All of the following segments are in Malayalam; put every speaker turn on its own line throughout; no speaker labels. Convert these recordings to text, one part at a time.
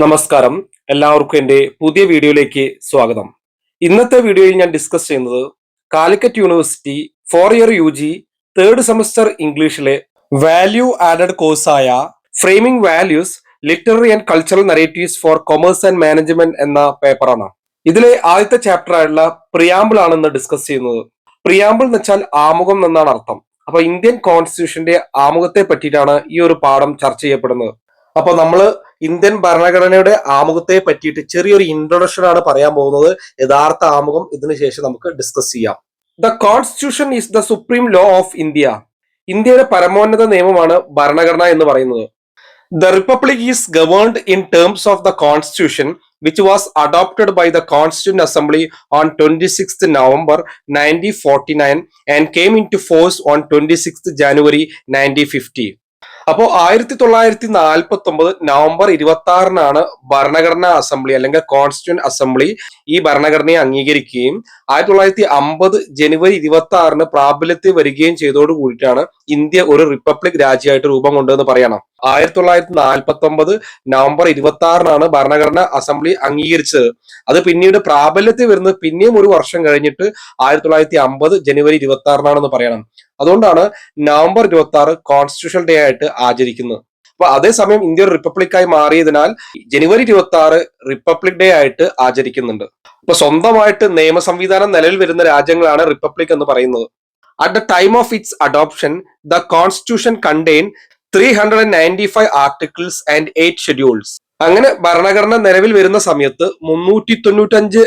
നമസ്കാരം. എല്ലാവർക്കും എൻ്റെ പുതിയ വീഡിയോയിലേക്ക് സ്വാഗതം. ഇന്നത്തെ വീഡിയോയിൽ ഞാൻ ഡിസ്കസ് ചെയ്യുന്നത് Calicut university 4 year UG third semester ഇംഗ്ലീഷിലെ വാല്യൂ ആഡഡ് കോഴ്സായ framing values literary and cultural narratives for commerce and management എന്ന പേപ്പറാണ്. ഇതിലെ ആദ്യത്തെ ചാപ്റ്റർ ആയിട്ടുള്ള പ്രിയാമ്പിൾ ആണ് ഇന്ന് ഡിസ്കസ് ചെയ്യുന്നത്. പ്രിയാമ്പിൾ എന്ന് വെച്ചാൽ ആമുഖം എന്നാണ് അർത്ഥം. അപ്പൊ ഇന്ത്യൻ കോൺസ്റ്റിറ്റ്യൂഷന്റെ ആമുഖത്തെ പറ്റിയിട്ടാണ് ഈ ഒരു പാഠം ചർച്ച ചെയ്യപ്പെടുന്നത്. അപ്പൊ നമ്മള് ഇന്ത്യൻ ഭരണഘടനയുടെ ആമുഖത്തെ പറ്റിയിട്ട് ചെറിയൊരു ഇൻട്രൊഡക്ഷൻ ആണ് പറയാൻ പോകുന്നത്. യഥാർത്ഥ ആമുഖം ഇതിനു ശേഷം നമുക്ക് ഡിസ്കസ് ചെയ്യാം. The constitution is the supreme law of India. ഇന്ത്യയുടെ പരമോന്നത നിയമമാണ് ഭരണഘടന എന്ന് പറയുന്നത്. The Republic is governed in terms of the Constitution, which was adopted by the Constituent Assembly on 26th November 1949 and came into force on 26th January 1950. അപ്പോൾ 1949 നവംബർ 26-നാണ് ഭരണഘടനാ അസംബ്ലി അല്ലെങ്കിൽ കോൺസ്റ്റിറ്റ്യൂന്റ് അസംബ്ലി ഈ ഭരണഘടനയെ അംഗീകരിക്കുകയും 1950 ജനുവരി 26-ന് പ്രാബല്യത്തിൽ വരികയും ചെയ്തോട് കൂടിയിട്ടാണ് ഇന്ത്യ ഒരു റിപ്പബ്ലിക് രാജ്യമായിട്ട് രൂപം കൊണ്ടെന്ന് പറയണം. 1949 നവംബർ 26-നാണ് ഭരണഘടനാ അസംബ്ലി അംഗീകരിച്ചത്. അത് പിന്നീട് പ്രാബല്യത്തിൽ വരുന്നത് പിന്നെയും ഒരു വർഷം കഴിഞ്ഞിട്ട് 1950 ജനുവരി 26-നാണെന്ന് പറയണം. അതുകൊണ്ടാണ് നവംബർ 26 കോൺസ്റ്റിറ്റ്യൂഷൻ ഡേ ആയിട്ട് ആചരിക്കുന്നത്. അപ്പൊ അതേസമയം ഇന്ത്യ ഒരു റിപ്പബ്ലിക്കായി മാറിയതിനാൽ ജനുവരി 26 റിപ്പബ്ലിക് ഡേ ആയിട്ട് ആചരിക്കുന്നുണ്ട്. അപ്പൊ സ്വന്തമായിട്ട് നിയമ സംവിധാനം നിലവിൽ വരുന്ന രാജ്യങ്ങളാണ് റിപ്പബ്ലിക് എന്ന് പറയുന്നത്. At the time of its adoption the constitution contain 395 articles and 8 schedules. അങ്ങനെ ഭരണഘടന നിലവിൽ വരുന്ന സമയത്ത് 395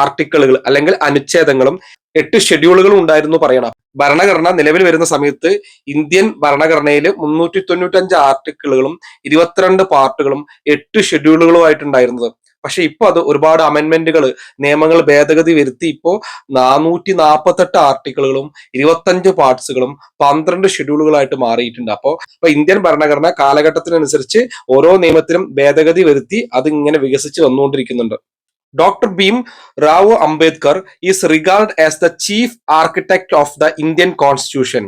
ആർട്ടിക്കിളുകൾ അല്ലെങ്കിൽ അനുച്ഛേദങ്ങളും 8 ഷെഡ്യൂളുകളും ഉണ്ടായിരുന്നു പറയണം. ഭരണഘടന നിലവിൽ വരുന്ന സമയത്ത് ഇന്ത്യൻ ഭരണഘടനയിൽ 395 ആർട്ടിക്കിളുകളും 22 പാർട്ടുകളും 8 ഷെഡ്യൂളുകളുമായിട്ടുണ്ടായിരുന്നത്. പക്ഷെ ഇപ്പൊ അത് ഒരുപാട് അമെന്റ്മെന്റുകൾ നിയമങ്ങൾ ഭേദഗതി വരുത്തി ഇപ്പോ 448 ആർട്ടിക്കിളുകളും 25 പാർട്സുകളും 12 ഷെഡ്യൂളുകളായിട്ട് മാറിയിട്ടുണ്ട്. അപ്പൊ ഇന്ത്യൻ ഭരണഘടന കാലഘട്ടത്തിനനുസരിച്ച് ഓരോ നിയമത്തിനും ഭേദഗതി വരുത്തി അത് ഇങ്ങനെ വികസിച്ച് വന്നുകൊണ്ടിരിക്കുന്നുണ്ട്. Dr. Bhim Rao Ambedkar is regarded as the chief architect of the Indian Constitution.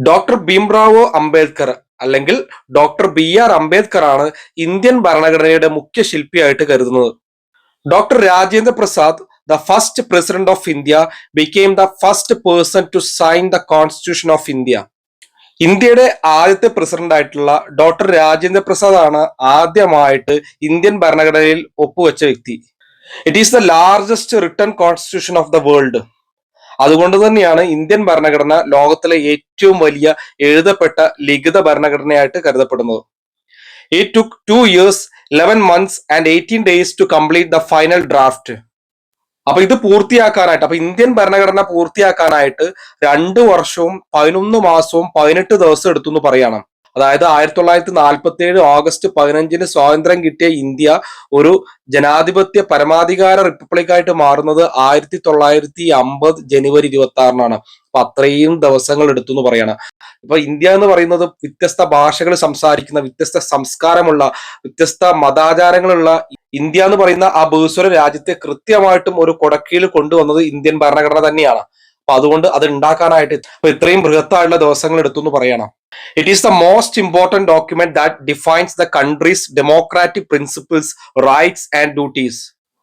Doctor Bhimrao Ambedkar അല്ലെങ്കിൽ ഡോക്ടർ BR അംബേദ്കർ ആണ് ഇന്ത്യൻ ഭരണഘടനയുടെ മുഖ്യ ശില്പിയായിട്ട് കരുതുന്നത്. Doctor Rajendra Prasad, the first president of India, became the first person to sign the Constitution of India. ഇന്ത്യയുടെ ആദ്യത്തെ പ്രസിഡന്റ് ആയിട്ടുള്ള ഡോക്ടർ രാജേന്ദ്ര പ്രസാദ് ആണ് ആദ്യമായിട്ട് ഇന്ത്യൻ ഭരണഘടനയിൽ ഒപ്പുവെച്ച വ്യക്തി. It is the largest written constitution of the world. അതുകൊണ്ട് തന്നെയാണ് ഇന്ത്യൻ ഭരണഘടന ലോകത്തിലെ ഏറ്റവും വലിയ എഴുതപ്പെട്ട ലിഖിത ഭരണഘടനയായിട്ട് കരുതപ്പെടുന്നത്. It took 2 years, 11 months and 18 days to complete the final draft. അപ്പൊ ഇത് പൂർത്തിയാക്കാനായിട്ട് ഇന്ത്യൻ ഭരണഘടന പൂർത്തിയാക്കാനായിട്ട് 2 വർഷവും 11 മാസവും 18 ദിവസം എടുത്തു എന്ന് പറയണം. അതായത് 1947 ഓഗസ്റ്റ് 15-ന് സ്വാതന്ത്ര്യം കിട്ടിയ ഇന്ത്യ ഒരു ജനാധിപത്യ പരമാധികാര റിപ്പബ്ലിക്കായിട്ട് മാറുന്നത് 1950 ജനുവരി 26-നാണ്. അപ്പൊ അത്രയും ദിവസങ്ങൾ എടുത്തു എന്ന് പറയണം. ഇപ്പൊ ഇന്ത്യ എന്ന് പറയുന്നത് വ്യത്യസ്ത ഭാഷകൾ സംസാരിക്കുന്ന, വ്യത്യസ്ത സംസ്കാരമുള്ള, വ്യത്യസ്ത മതാചാരങ്ങളുള്ള ഇന്ത്യ എന്ന് പറയുന്ന ആ ഭൂസ്വര രാജ്യത്തെ കൃത്യമായിട്ടും ഒരു കൊടക്കീഴിൽ കൊണ്ടുവന്നത് ഇന്ത്യൻ ഭരണഘടന തന്നെയാണ്. അപ്പൊ അതുകൊണ്ട് അത് ഉണ്ടാക്കാനായിട്ട് ഇത്രയും ബൃഹത്തായുള്ള ദിവസങ്ങൾ എടുത്തു എന്ന് പറയണം. It is the most important document that defines the country's democratic principles, rights and duties.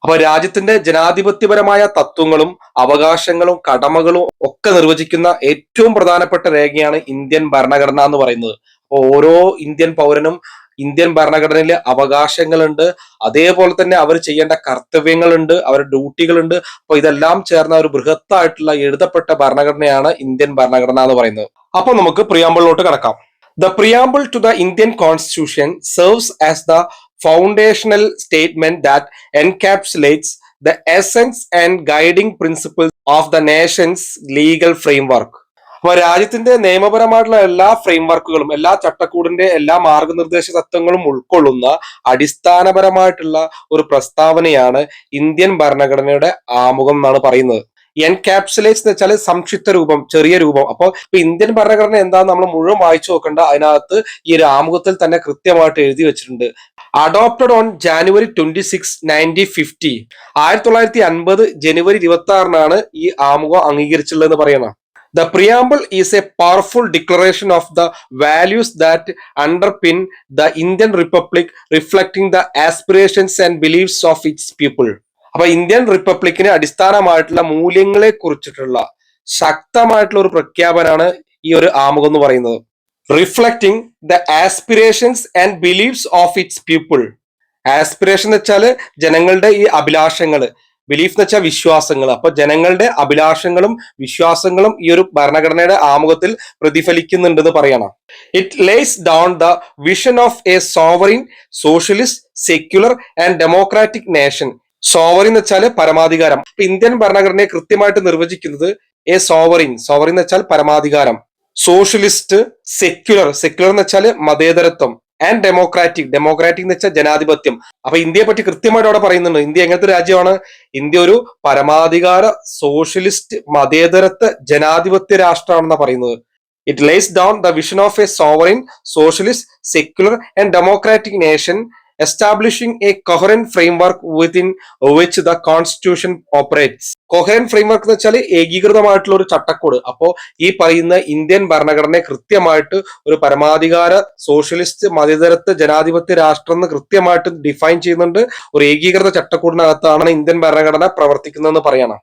അപ്പൊ രാജ്യത്തിന്റെ ജനാധിപത്യപരമായ തത്വങ്ങളും അവകാശങ്ങളും കടമകളും ഒക്കെ നിർവചിക്കുന്ന ഏറ്റവും പ്രധാനപ്പെട്ട രേഖയാണ് ഇന്ത്യൻ ഭരണഘടന എന്ന് പറയുന്നത്. അപ്പൊ ഓരോ ഇന്ത്യൻ പൗരനും ഇന്ത്യൻ ഭരണഘടനയിലെ അവകാശങ്ങളുണ്ട്, അതേപോലെ തന്നെ അവർ ചെയ്യേണ്ട കർത്തവ്യങ്ങളുണ്ട്, അവരുടെ ഡ്യൂട്ടികളുണ്ട്. അപ്പൊ ഇതെല്ലാം ചേർന്ന ഒരു ബൃഹത്തായിട്ടുള്ള എഴുതപ്പെട്ട ഭരണഘടനയാണ് ഇന്ത്യൻ ഭരണഘടന എന്ന് പറയുന്നത്. അപ്പൊ നമുക്ക് പ്രിയാമ്പിളിലോട്ട് കടക്കാം. The preamble to the Indian Constitution serves as the foundational statement that encapsulates the essence and guiding principles of the nation's legal framework. അപ്പൊ രാജ്യത്തിന്റെ നിയമപരമായിട്ടുള്ള എല്ലാ ഫ്രെയിംവർക്കുകളും, എല്ലാ ചട്ടക്കൂടിന്റെ എല്ലാ മാർഗനിർദ്ദേശ തത്വങ്ങളും ഉൾക്കൊള്ളുന്ന അടിസ്ഥാനപരമായിട്ടുള്ള ഒരു പ്രസ്താവനയാണ് ഇന്ത്യൻ ഭരണഘടനയുടെ ആമുഖം എന്നാണ് പറയുന്നത്. എൻകാപ്സുലേറ്റ്സ് എന്ന് വെച്ചാൽ സംക്ഷിപ്ത രൂപം, ചെറിയ രൂപം. അപ്പൊ ഇന്ത്യൻ ഭരണഘടന എന്താന്ന് നമ്മൾ മുഴുവൻ വായിച്ചു നോക്കണ്ട, അതിനകത്ത് ഈ ഒരു ആമുഖത്തിൽ തന്നെ കൃത്യമായിട്ട് എഴുതി വെച്ചിട്ടുണ്ട്. Adopted on January 26, 1950. 1950 ജനുവരി 26-നാണ് ഈ ആമുഖം അംഗീകരിച്ചുള്ളതെന്ന് പറയണം. The preamble is a powerful declaration of the values that underpin the Indian Republic, reflecting the aspirations and beliefs of its people. അപ്പൊ ഇന്ത്യൻ റിപ്പബ്ലിക്കിന് അടിസ്ഥാനമായിട്ടുള്ള മൂല്യങ്ങളെ കുറിച്ചിട്ടുള്ള ശക്തമായിട്ടുള്ള ഒരു പ്രഖ്യാപനമാണ് ഈ ഒരു ആമുഖം എന്ന് പറയുന്നത്. Reflecting the aspirations and beliefs of its people. Aspiration എന്ന് വെച്ചാൽ ജനങ്ങളുടെ ഈ അഭിലാഷങ്ങൾ, ബിലീഫ് എന്ന് വെച്ചാൽ വിശ്വാസങ്ങൾ. അപ്പൊ ജനങ്ങളുടെ അഭിലാഷങ്ങളും വിശ്വാസങ്ങളും ഈ ഒരു ഭരണഘടനയുടെ ആമുഖത്തിൽ പ്രതിഫലിക്കുന്നുണ്ടെന്ന് പറയണം. It lace down the vision of A sovereign socialist secular and democratic nation. Sovereign എന്ന് വെച്ചാൽ പരമാധികാരം. ഇന്ത്യൻ ഭരണഘടനയെ കൃത്യമായിട്ട് നിർവചിക്കുന്നത് എ സോവറിൻ, സോവറിൻ എന്ന് വെച്ചാൽ പരമാധികാരം, സോഷ്യലിസ്റ്റ്, സെക്യുലർ, സെക്യുലർ എന്ന് വെച്ചാൽ മതേതരത്വം, ആൻഡ് ഡെമോക്രാറ്റിക്, ഡെമോക്രാറ്റിക് എന്ന് വെച്ചാൽ ജനാധിപത്യം. അപ്പൊ ഇന്ത്യയെ പറ്റി കൃത്യമായിട്ട് അവിടെ പറയുന്നുണ്ട്. ഇന്ത്യ എങ്ങനത്തെ രാജ്യമാണ്? ഇന്ത്യ ഒരു പരമാധികാര സോഷ്യലിസ്റ്റ് മതേതരത്വ ജനാധിപത്യ രാഷ്ട്രമാണെന്നാ പറയുന്നത്. It lace down the vision of A sovereign socialist secular and democratic nation establishing a coherent framework within which the constitution operates. Coherent framework എന്ന് വെച്ചാൽ ഏകീകൃതമായിട്ടുള്ള ഒരു ചട്ടക്കൂട്. അപ്പോ ഈ പറയുന്ന ഇന്ത്യൻ ഭരണഘടനയെ കൃത്യമായിട്ട് ഒരു പരമാധികാര സോഷ്യലിസ്റ്റ് മതേതരത്വ ജനാധിപത്യ രാഷ്ട്രം എന്ന് കൃത്യമായിട്ട് ഡിഫൈൻ ചെയ്യുന്നുണ്ട്. ഒരു ഏകീകൃത ചട്ടക്കൂടിനകത്താണ് ഇന്ത്യൻ ഭരണഘടന പ്രവർത്തിക്കുന്നതെന്ന് പറയണം.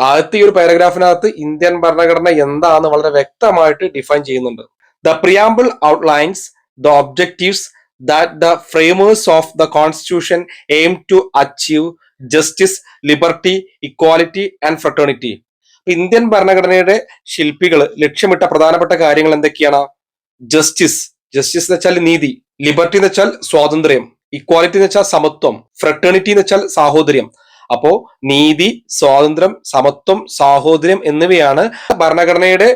ആദ്യത്തെ ഈ ഒരു പാരഗ്രാഫിനകത്ത് ഇന്ത്യൻ ഭരണഘടന എന്താന്ന് വളരെ വ്യക്തമായിട്ട് ഡിഫൈൻ ചെയ്യുന്നുണ്ട്. The preamble outlines the objectives that the framers of the constitution aim to achieve justice, liberty, equality and fraternity. Indian ഭരണഘടനയുടെ ശില്പികൾ ലക്ഷ്യമിട്ട പ്രധാനപ്പെട്ട കാര്യങ്ങൾ എന്തൊക്കെയാണ്? ജസ്റ്റിസ്, ജസ്റ്റിസ് എന്ന് വെച്ചാൽ നീതി, ലിബർട്ടി എന്ന് വെച്ചാൽ സ്വാതന്ത്ര്യം, ഇക്വാലിറ്റി എന്ന് വെച്ചാൽ സമത്വം, ഫ്രട്ടേണിറ്റി എന്ന് വെച്ചാൽ സാഹോദര്യം. അപ്പോ നീതി, സ്വാതന്ത്ര്യം, സമത്വം, സാഹോദര്യം എന്നിവയാണ് ഭരണഘടനയുടെ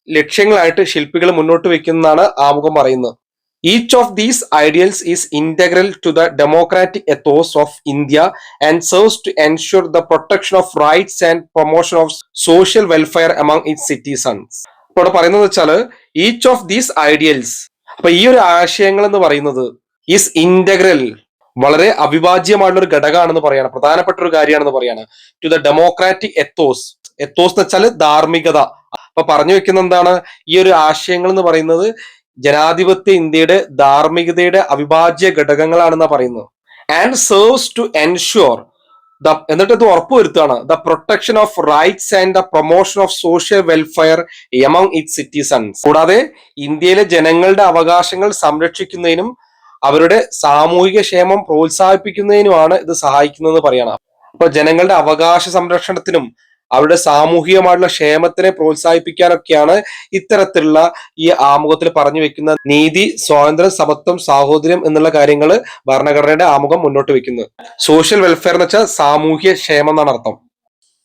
ലക്ഷ്യങ്ങളായിട്ട് ശില്പികൾ മുന്നോട്ട് വെക്കുന്നതാണ് ആമുഖം പറയുന്നത്. Each of these ideals is integral to the democratic ethos of India and serves to ensure the protection of rights and promotion of social welfare among its citizens. ഇവിടെ പറയുന്നത് വെച്ചാൽ ഈച്ച് ഓഫ് ദീസ് ഐഡിയൽസ്, അപ്പൊ ഈ ഒരു ആശയങ്ങൾ എന്ന് പറയുന്നത് ഈസ് ഇന്റഗ്രൽ, വളരെ അവിഭാജ്യമായിട്ടുള്ള ഒരു ഘടകമാണെന്ന് പറയാണ്, പ്രധാനപ്പെട്ട ഒരു കാര്യമാണെന്ന് പറയാണ്. To the democratic ethos, ethos എന്ന് വെച്ചാൽ ധാർമ്മികത. അപ്പൊ പറഞ്ഞു വെക്കുന്ന എന്താണ്? ഈ ഒരു ആശയങ്ങൾ എന്ന് പറയുന്നത് ജനാധിപത്യ ഇന്ത്യയുടെ ധാർമ്മികതയുടെ അവിഭാജ്യ ഘടകങ്ങളാണെന്നാ പറയുന്നത്. And serves to ensure the, എന്നിട്ട് ഇത് ഉറപ്പുവരുത്തുകയാണ്, the protection of rights and the promotion of social welfare among its citizens. കൂടാതെ ഇന്ത്യയിലെ ജനങ്ങളുടെ അവകാശങ്ങൾ സംരക്ഷിക്കുന്നതിനും അവരുടെ സാമൂഹിക ക്ഷേമം പ്രോത്സാഹിപ്പിക്കുന്നതിനുമാണ് ഇത് സഹായിക്കുന്നതെന്ന് പറയണം. അപ്പൊ ജനങ്ങളുടെ അവകാശ സംരക്ഷണത്തിനും അവരുടെ സാമൂഹികമായിട്ടുള്ള ക്ഷേമത്തിനെ പ്രോത്സാഹിപ്പിക്കാനൊക്കെയാണ് ഇത്തരത്തിലുള്ള ഈ ആമുഖത്തിൽ പറഞ്ഞു വെക്കുന്ന നീതി, സ്വാതന്ത്ര്യം, സമത്വം, സാഹോദര്യം എന്നുള്ള കാര്യങ്ങൾ ഭരണഘടനയുടെ ആമുഖം മുന്നോട്ട് വെക്കുന്നത്. സോഷ്യൽ വെൽഫെയർ എന്ന് വെച്ചാൽ സാമൂഹ്യ ക്ഷേമം എന്നാണ് അർത്ഥം.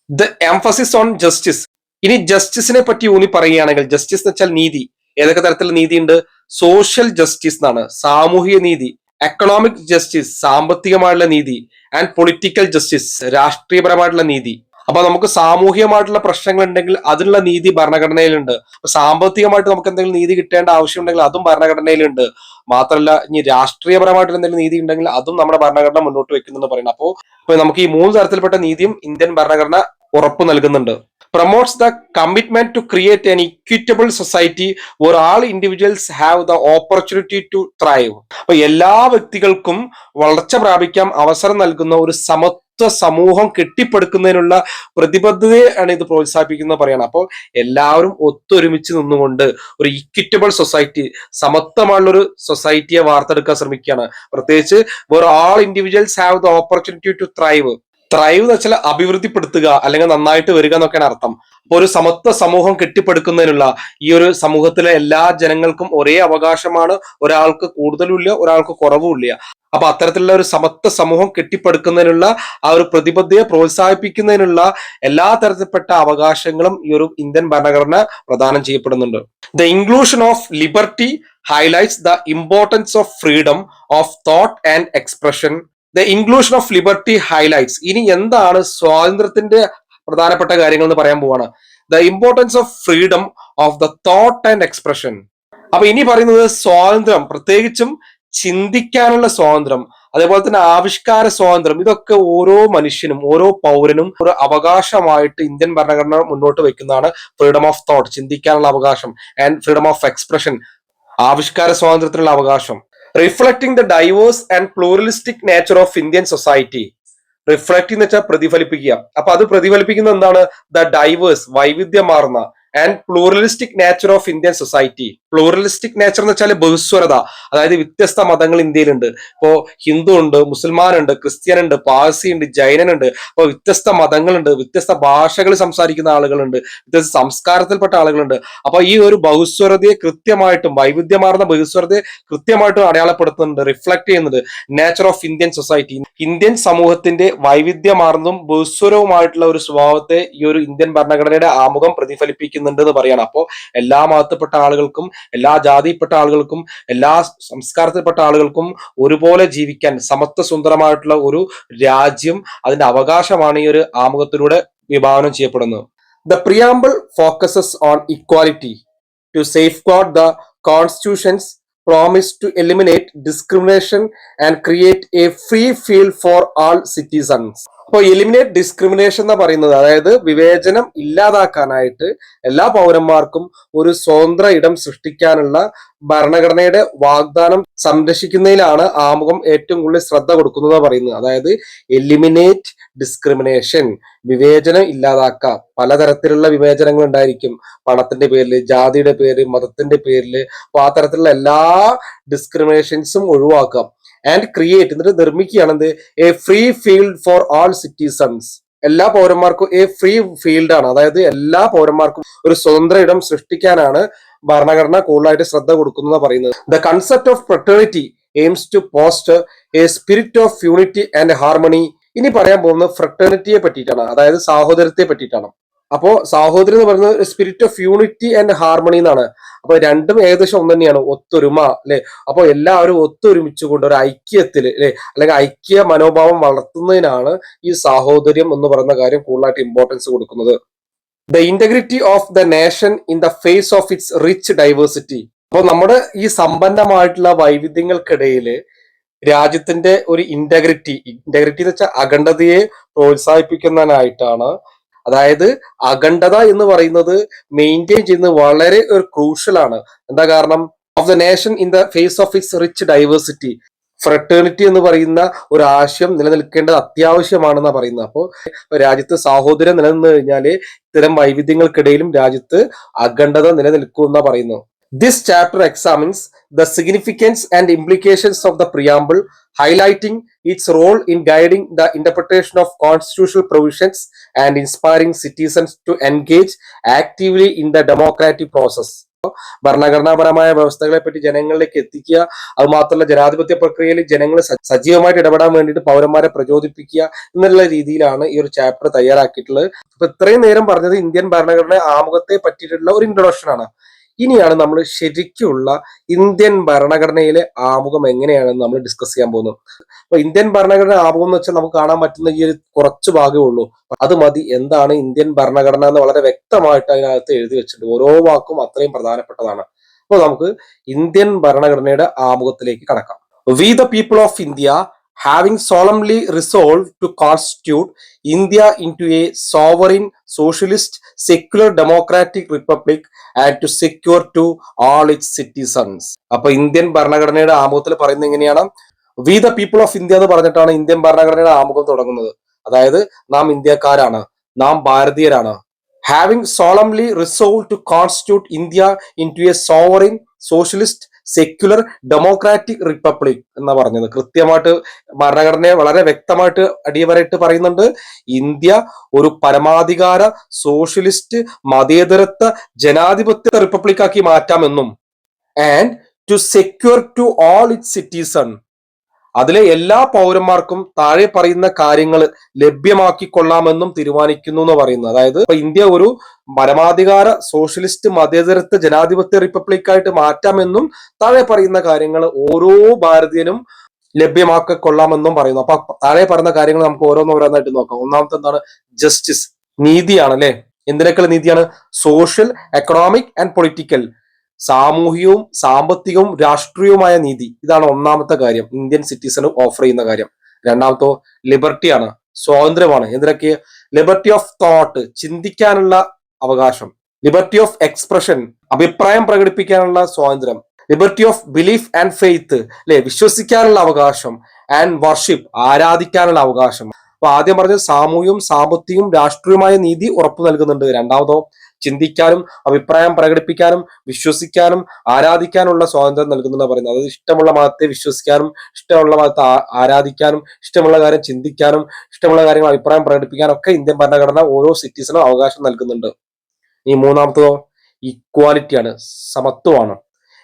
The emphasis on justice. ഇനി ജസ്റ്റിസിനെ പറ്റി ഊന്നി പറയുകയാണെങ്കിൽ, ജസ്റ്റിസ് എന്ന് വെച്ചാൽ നീതി. ഏതൊക്കെ തരത്തിലുള്ള നീതി ഉണ്ട്? സോഷ്യൽ ജസ്റ്റിസ് എന്നാണ്, സാമൂഹിക നീതി. എക്കണോമിക് ജസ്റ്റിസ്, സാമ്പത്തികമായിട്ടുള്ള നീതി. ആൻഡ് പൊളിറ്റിക്കൽ ജസ്റ്റിസ്, രാഷ്ട്രീയപരമായിട്ടുള്ള നീതി. അപ്പൊ നമുക്ക് സാമൂഹികമായിട്ടുള്ള പ്രശ്നങ്ങൾ ഉണ്ടെങ്കിൽ അതിനുള്ള നീതി ഭരണഘടനയിലുണ്ട്. അപ്പൊ സാമ്പത്തികമായിട്ട് നമുക്ക് എന്തെങ്കിലും നീതി കിട്ടേണ്ട ആവശ്യം ഉണ്ടെങ്കിൽ അതും ഭരണഘടനയിലുണ്ട്. മാത്രമല്ല ഇനി രാഷ്ട്രീയപരമായിട്ടുള്ള എന്തെങ്കിലും നീതി ഉണ്ടെങ്കിൽ അതും നമ്മുടെ ഭരണഘടന മുന്നോട്ട് വെക്കുന്നെന്ന് പറയുന്നത്. അപ്പൊ നമുക്ക് ഈ 3 തരത്തിൽപ്പെട്ട നീതിയും ഇന്ത്യൻ ഭരണഘടന ഉറപ്പു നൽകുന്നുണ്ട്. Promotes the commitment to create an equitable society where all individuals have the opportunity to thrive. അപ്പൊ എല്ലാ വ്യക്തികൾക്കും വളർച്ച പ്രാപിക്കാൻ അവസരം നൽകുന്ന ഒരു സമത്വ സമൂഹം കെട്ടിപ്പടുക്കുന്നതിനുള്ള പ്രതിബദ്ധതയാണ് ഇത് പ്രോത്സാഹിപ്പിക്കുന്നത് പറയണം. അപ്പോൾ എല്ലാവരും ഒത്തൊരുമിച്ച് നിന്നുകൊണ്ട് ഒരു ഇക്വിറ്റബിൾ സൊസൈറ്റി, സമത്വമുള്ള ഒരു സൊസൈറ്റിയെ വാർത്തെടുക്കാൻ ശ്രമിക്കുകയാണ്. പ്രത്യേകിച്ച് where all individuals have the opportunity to thrive. Thrive എന്ന് വെച്ചാൽ അഭിവൃദ്ധിപ്പെടുത്തുക അല്ലെങ്കിൽ നന്നായിട്ട് വരിക എന്നൊക്കെയാണ് അർത്ഥം. അപ്പൊ ഒരു സമത്വ സമൂഹം കെട്ടിപ്പടുക്കുന്നതിനുള്ള ഈ ഒരു സമൂഹത്തിലെ എല്ലാ ജനങ്ങൾക്കും ഒരേ അവകാശമാണ്. ഒരാൾക്ക് കൂടുതലുമില്ല, ഒരാൾക്ക് കുറവുമില്ല. അപ്പൊ അത്തരത്തിലുള്ള ഒരു സമത്വ സമൂഹം കെട്ടിപ്പടുക്കുന്നതിനുള്ള ആ ഒരു പ്രതിബദ്ധതയെ പ്രോത്സാഹിപ്പിക്കുന്നതിനുള്ള എല്ലാ തരത്തിൽപ്പെട്ട അവകാശങ്ങളും ഈ ഒരു ഇന്ത്യൻ ഭരണഘടന പ്രദാനം ചെയ്യപ്പെടുന്നുണ്ട്. The inclusion of liberty highlights the importance of freedom of thought and expression. The inclusion of liberty highlights. ഇനി എന്താണ് സ്വാതന്ത്ര്യത്തിന്റെ പ്രധാനപ്പെട്ട കാര്യങ്ങൾ എന്ന് പറയാൻ പോവാണ്. The importance of freedom of the thought and expression. അപ്പൊ ഇനി പറയുന്നത് സ്വാതന്ത്ര്യം, പ്രത്യേകിച്ചും ചിന്തിക്കാനുള്ള സ്വാതന്ത്ര്യം, അതേപോലെ തന്നെ ആവിഷ്കാര സ്വാതന്ത്ര്യം, ഇതൊക്കെ ഓരോ മനുഷ്യനും ഓരോ പൗരനും ഒരു അവകാശമായിട്ട് ഇന്ത്യൻ ഭരണഘടന മുന്നോട്ട് വെക്കുന്നതാണ്. ഫ്രീഡം ഓഫ് തോട്ട്, ചിന്തിക്കാനുള്ള അവകാശം, ആൻഡ് ഫ്രീഡം ഓഫ് എക്സ്പ്രഷൻ, ആവിഷ്കാര സ്വാതന്ത്ര്യത്തിനുള്ള അവകാശം. Reflecting the diverse and pluralistic nature of Indian society. Reflect എന്ന് വെച്ചാൽ പ്രതിഫലിപ്പിക്കുക. അപ്പൊ അത് പ്രതിഫലിപ്പിക്കുന്ന എന്താണ്? ദ ഡൈവേഴ്സ്, വൈവിധ്യമാർന്ന, and pluralistic nature of Indian society. Pluralistic nature എന്ന് വെച്ചാൽ ബഹുസ്വരത, അതായത് വ്യത്യസ്ത മതങ്ങൾ ഇന്ത്യയിലുണ്ട്. ഇപ്പോ ഹിന്ദു ഉണ്ട്, മുസൽമാൻ ഉണ്ട്, ക്രിസ്ത്യൻ ഉണ്ട്, പാഴ്സി ഉണ്ട്, ജൈനനുണ്ട്. അപ്പൊ വ്യത്യസ്ത മതങ്ങളുണ്ട്, വ്യത്യസ്ത ഭാഷകൾ സംസാരിക്കുന്ന ആളുകളുണ്ട്, വ്യത്യസ്ത സംസ്കാരത്തിൽപ്പെട്ട ആളുകളുണ്ട്. അപ്പൊ ഈ ഒരു ബഹുസ്വരതയെ കൃത്യമായിട്ടും, വൈവിധ്യമാർന്ന ബഹുസ്വരതയെ കൃത്യമായിട്ടും അടയാളപ്പെടുത്തുന്നുണ്ട്, റിഫ്ലക്ട് ചെയ്യുന്നുണ്ട് nature of Indian society. Indian സമൂഹത്തിന്റെ വൈവിധ്യമാർന്നതും ബഹുസ്വരവുമായിട്ടുള്ള ഒരു സ്വഭാവത്തെ ഈ ഒരു ഇന്ത്യൻ ഭരണഘടനയുടെ ആമുഖം പ്രതിഫലിപ്പിക്കുന്നുണ്ട് എന്ന് പറയാണ്. അപ്പോൾ എല്ലാ മതത്തിൽപ്പെട്ട ആളുകൾക്കും, എല്ലാ ജാതിയിൽപ്പെട്ട ആളുകൾക്കും, എല്ലാ സംസ്കാരത്തിൽപ്പെട്ട ആളുകൾക്കും ഒരുപോലെ ജീവിക്കാൻ സമത്വ സുന്ദരമായിട്ടുള്ള ഒരു രാജ്യം, അതിന്റെ അവകാശമാണ് ഈ ഒരു ആമുഖത്തിലൂടെ വിഭാവനം ചെയ്യപ്പെടുന്നത്. The preamble focuses on equality to safeguard the constitution's promise to eliminate discrimination and create a free field for all citizens. അപ്പോൾ എലിമിനേറ്റ് ഡിസ്ക്രിമിനേഷൻ എന്ന് പറയുന്നത്, അതായത് വിവേചനം ഇല്ലാതാക്കാനായിട്ട് എല്ലാ പൗരന്മാർക്കും ഒരു സ്വതന്ത്ര ഇടം സൃഷ്ടിക്കാനുള്ള ഭരണഘടനയുടെ വാഗ്ദാനം സംരക്ഷിക്കുന്നതിലാണ് ആമുഖം ഏറ്റവും കൂടുതൽ ശ്രദ്ധ കൊടുക്കുന്നത് പറയുന്നത്. അതായത് എലിമിനേറ്റ് ഡിസ്ക്രിമിനേഷൻ, വിവേചനം ഇല്ലാതാക്കാം. പലതരത്തിലുള്ള വിവേചനങ്ങൾ ഉണ്ടായിരിക്കും, പണത്തിന്റെ പേരിൽ, ജാതിയുടെ പേര്, മതത്തിന്റെ പേരിൽ. അപ്പൊ ആ തരത്തിലുള്ള എല്ലാ ഡിസ്ക്രിമിനേഷൻസും ഒഴിവാക്കാം. ആൻഡ് ക്രിയേറ്റ്, എന്നിട്ട് നിർമ്മിക്കുകയാണ് എന്ത്? A free field four all citizens. എല്ലാ പൗരന്മാർക്കും എ ഫ്രീ ഫീൽഡ് ആണ്, അതായത് എല്ലാ പൗരന്മാർക്കും ഒരു സ്വതന്ത്ര ഇടം സൃഷ്ടിക്കാനാണ് ഭരണഘടന കൂടുതലായിട്ട് ശ്രദ്ധ കൊടുക്കുന്നത് പറയുന്നത്. The concept of fraternity aims to foster a spirit of unity and harmony. ഇനി പറയാൻ പോകുന്നത് ഫ്രട്ടേണിറ്റിയെ പറ്റിയിട്ടാണ്, അതായത് സാഹോദര്യത്തെ പറ്റിയിട്ടാണ്. അപ്പോ സാഹോദര്യം എന്ന് പറയുന്നത് spirit of unity and harmony എന്നാണ്. അപ്പൊ രണ്ടും ഏകദേശം ഒന്ന് തന്നെയാണ്, ഒത്തൊരുമ അല്ലെ. അപ്പൊ എല്ലാവരും ഒത്തൊരുമിച്ചുകൊണ്ട് ഒരു ഐക്യത്തിൽ അല്ലെ, അല്ലെങ്കിൽ ഐക്യ മനോഭാവം വളർത്തുന്നതിനാണ് ഈ സാഹോദര്യം എന്ന് പറയുന്ന കാര്യം കൂടുതലായിട്ട് ഇമ്പോർട്ടൻസ് കൊടുക്കുന്നത്. The integrity of the nation in the face of its rich diversity. അപ്പോൾ നമ്മുടെ ഈ സമ്പന്നമായിട്ടുള്ള വൈവിധ്യങ്ങൾക്കിടയിൽ രാജ്യത്തിന്റെ ഒരു ഇന്റഗ്രിറ്റി എന്ന് വെച്ചാൽ അഖണ്ഡതയെ പ്രോത്സാഹിപ്പിക്കുന്നതിനായിട്ടാണ്. അതായത് അഖണ്ഡത എന്ന് പറയുന്നത് മെയിൻറ്റെയിൻ ചെയ്യുന്നത് വളരെ ഒരു ക്രൂഷ്യൽ ആണ്. എന്താ കാരണം? Of the nation in the face of its rich diversity. Fraternity എന്ന് പറയുന്ന ഒരു ആശയം നിലനിൽക്കേണ്ടത് അത്യാവശ്യമാണെന്നാ പറയുന്നത്. അപ്പോൾ രാജ്യത്ത് സാഹോദര്യം നിലനിന്ന് കഴിഞ്ഞാൽ ഇത്തരം വൈവിധ്യങ്ങൾക്കിടയിലും രാജ്യത്ത് അഖണ്ഡത നിലനിൽക്കും എന്നാ പറയുന്നത്. This chapter examines the significance and implications of the preamble, highlighting its role in guiding the interpretation of constitutional provisions and inspiring citizens to engage actively in the democratic process. ഭരണഘടനാപരമായ വ്യവസ്ഥകളെ പറ്റി ജനങ്ങളിലേക്ക് എത്തിക്കുക, അത് മാത്രമല്ല ജനാധിപത്യ പ്രക്രിയയിൽ ജനങ്ങൾ സജീവമായിട്ട് ഇടപെടാൻ വേണ്ടിയിട്ട് പൗരന്മാരെ പ്രചോദിപ്പിക്കുക എന്നുള്ള രീതിയിലാണ് ഈ ഒരു ചാപ്റ്റർ തയ്യാറാക്കിയിട്ടുള്ളത്. അപ്പൊ ഇത്രയും നേരം പറഞ്ഞത് ഇന്ത്യൻ ഭരണഘടന ആമുഖത്തെ പറ്റിയിട്ടുള്ള ഒരു ഇൻട്രൊഡക്ഷൻ ആണ്. ഇനിയാണ് നമ്മൾ ശരിക്കുള്ള ഇന്ത്യൻ ഭരണഘടനയിലെ ആമുഖം എങ്ങനെയാണെന്ന് നമ്മൾ ഡിസ്കസ് ചെയ്യാൻ പോകുന്നത്. അപ്പൊ ഇന്ത്യൻ ഭരണഘടന ആമുഖം എന്ന് വെച്ചാൽ നമുക്ക് കാണാൻ പറ്റുന്ന ഈ ഒരു കുറച്ച് ഭാഗമേ ഉള്ളൂ, അത് മതി. എന്താണ് ഇന്ത്യൻ ഭരണഘടന എന്ന് വളരെ വ്യക്തമായിട്ട് അതിനകത്ത് എഴുതി വെച്ചിട്ടുണ്ട്. ഓരോ വാക്കും അത്രയും പ്രധാനപ്പെട്ടതാണ്. അപ്പോൾ നമുക്ക് ഇന്ത്യൻ ഭരണഘടനയുടെ ആമുഖത്തിലേക്ക് കടക്കാം. We the people of India having solemnly resolved to constitute India into a sovereign, socialist, secular, democratic republic and to secure to all its citizens. അപ്പൊ ഇന്ത്യൻ ഭരണഘടനയുടെ ആമുഖത്തിൽ പറയുന്നത് എങ്ങനെയാണ്? We the people of India എന്ന് പറഞ്ഞിട്ടാണ് ഇന്ത്യൻ ഭരണഘടനയുടെ ആമുഖം തുടങ്ങുന്നത്. അതായത് നാം ഇന്ത്യക്കാരാണ്, നാം ഭാരതീയരാണ്. Having solemnly resolved to constitute India into a sovereign, socialist, secular, democratic republic എന്നാ പറഞ്ഞത്. കൃത്യമായിട്ട് ഭരണഘടനയെ വളരെ വ്യക്തമായിട്ട് അടിയവരായിട്ട് പറയുന്നുണ്ട്. ഇന്ത്യ ഒരു പരമാധികാര സോഷ്യലിസ്റ്റ് മതേതരത്വ ജനാധിപത്യ റിപ്പബ്ലിക് ആക്കി മാറ്റാമെന്നും and to secure to all its citizen, അതിലെ എല്ലാ പൗരന്മാർക്കും താഴെ പറയുന്ന കാര്യങ്ങൾ ലഭ്യമാക്കിക്കൊള്ളാമെന്നും തീരുമാനിക്കുന്നു എന്ന് പറയുന്നത്. അതായത് ഇന്ത്യ ഒരു പരമാധികാര സോഷ്യലിസ്റ്റ് മതേതരത്വ ജനാധിപത്യ റിപ്പബ്ലിക് ആയിട്ട് മാറ്റാമെന്നും താഴെ പറയുന്ന കാര്യങ്ങൾ ഓരോ ഭാരതീയനും ലഭ്യമാക്കിക്കൊള്ളാമെന്നും പറയുന്നു. അപ്പൊ താഴെ പറയുന്ന കാര്യങ്ങൾ നമുക്ക് ഓരോന്നോരോന്നായിട്ട് നോക്കാം. ഒന്നാമത്തെ എന്താണ്? ജസ്റ്റിസ്, നീതിയാണ് അല്ലെ. എന്തിനൊക്കെയുള്ള നീതിയാണ്? Social, economic and political. സാമൂഹികവും സാമ്പത്തികവും രാഷ്ട്രീയവുമായ നീതി. ഇതാണ് ഒന്നാമത്തെ കാര്യം ഇന്ത്യൻ സിറ്റിസണ് ഓഫർ ചെയ്യുന്ന കാര്യം. രണ്ടാമത്തോ ലിബർട്ടിയാണ്, സ്വാതന്ത്ര്യമാണ്. എന്തിനൊക്കെ? ലിബർട്ടി ഓഫ് തോട്ട്, ചിന്തിക്കാനുള്ള അവകാശം. ലിബർട്ടി ഓഫ് എക്സ്പ്രഷൻ, അഭിപ്രായം പ്രകടിപ്പിക്കാനുള്ള സ്വാതന്ത്ര്യം. Liberty of belief and faith, അല്ലെ, വിശ്വസിക്കാനുള്ള അവകാശം. ആൻഡ് വർഷിപ്പ്, ആരാധിക്കാനുള്ള അവകാശം. അപ്പൊ ആദ്യം പറഞ്ഞത് സാമൂഹികവും സാമ്പത്തികവും രാഷ്ട്രീയമായ നീതി ഉറപ്പു നൽകുന്നുണ്ട്. രണ്ടാമതോ ചിന്തിക്കാനും അഭിപ്രായം പ്രകടിപ്പിക്കാനും വിശ്വസിക്കാനും ആരാധിക്കാനുള്ള സ്വാതന്ത്ര്യം നൽകുന്നതാണ് പറയുന്നത്. അതായത് ഇഷ്ടമുള്ള മതത്തെ വിശ്വസിക്കാനും ഇഷ്ടമുള്ള മതത്തെ ആരാധിക്കാനും ഇഷ്ടമുള്ള കാര്യം ചിന്തിക്കാനും ഇഷ്ടമുള്ള കാര്യങ്ങൾ അഭിപ്രായം പ്രകടിപ്പിക്കാനും ഒക്കെ ഇന്ത്യൻ ഭരണഘടന ഓരോ സിറ്റിസനും അവകാശം നൽകുന്നുണ്ട്. ഈ മൂന്നാമത്തതോ ഇക്വാലിറ്റിയാണ്, സമത്വമാണ്.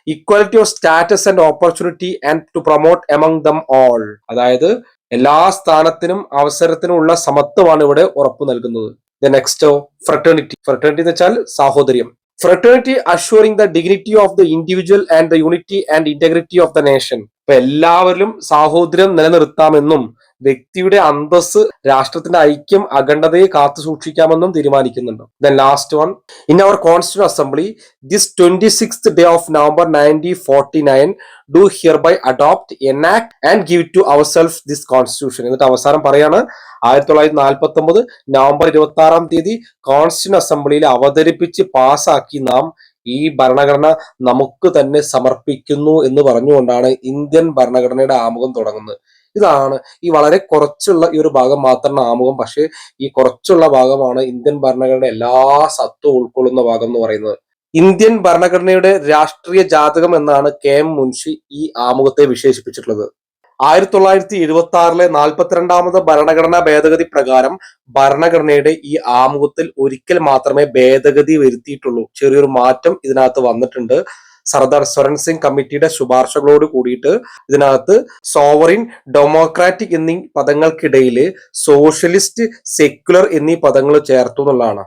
Equality of status and opportunity and to promote among them all. അതായത് എല്ലാ സ്ഥാനത്തിനും അവസരത്തിനും ഉള്ള സമത്വമാണ് ഇവിടെ ഉറപ്പു നൽകുന്നത്. Next fraternity. ഫ്രട്ടേണിറ്റി എന്ന് വെച്ചാൽ സാഹോദര്യം. Fraternity assuring the dignity of the individual and the unity and integrity of the nation. ഇപ്പൊ എല്ലാവരിലും സാഹോദര്യം നിലനിർത്താമെന്നും വ്യക്തിയുടെ അന്തസ്, രാഷ്ട്രത്തിന്റെ ഐക്യം, അഖണ്ഡതയെ കാത്തു സൂക്ഷിക്കാമെന്നും തീരുമാനിക്കുന്നുണ്ട്. Then last one, in our constituent assembly this 26th day of November 1949 do hereby adopt, enact and give to ourselves this constitution. എന്നിട്ട് അവസാനം പറയാണ് 1949 നവംബർ 26 കോൺസ്റ്റിറ്റ്യൂന്റ് അസംബ്ലിയിൽ അവതരിപ്പിച്ച് പാസ്സാക്കി നാം ഈ ഭരണഘടന നമുക്ക് തന്നെ സമർപ്പിക്കുന്നു എന്ന് പറഞ്ഞുകൊണ്ടാണ് ഇന്ത്യൻ ഭരണഘടനയുടെ ആമുഖം തുടങ്ങുന്നത്. ഇതാണ് ഈ വളരെ കുറച്ചുള്ള ഈ ഒരു ഭാഗം മാത്രമാണ് ആമുഖം. പക്ഷേ ഈ കുറച്ചുള്ള ഭാഗമാണ് ഇന്ത്യൻ ഭരണഘടനയുടെ എല്ലാ സത്വം ഉൾക്കൊള്ളുന്ന ഭാഗം എന്ന് പറയുന്നത്. ഇന്ത്യൻ ഭരണഘടനയുടെ രാഷ്ട്രീയ ജാതകം എന്നാണ് KM മുൻഷി ഈ ആമുഖത്തെ വിശേഷിപ്പിച്ചിട്ടുള്ളത്. 1976 42ാമത് ഭരണഘടനാ ഭേദഗതി പ്രകാരം ഭരണഘടനയുടെ ഈ ആമുഖത്തിൽ ഒരിക്കൽ മാത്രമേ ഭേദഗതി വരുത്തിയിട്ടുള്ളൂ. ചെറിയൊരു മാറ്റം ഇതിനകത്ത് വന്നിട്ടുണ്ട്. സർദാർ സ്വരൺ സിംഗ് കമ്മിറ്റിയുടെ ശുപാർശകളോട് കൂടിയിട്ട് ഇതിനകത്ത് സോവറിൻ, ഡെമോക്രാറ്റിക് എന്നീ പദങ്ങൾക്കിടയിൽ സോഷ്യലിസ്റ്റ്, സെക്യുലർ എന്നീ പദങ്ങൾ ചേർത്തു എന്നുള്ളതാണ്.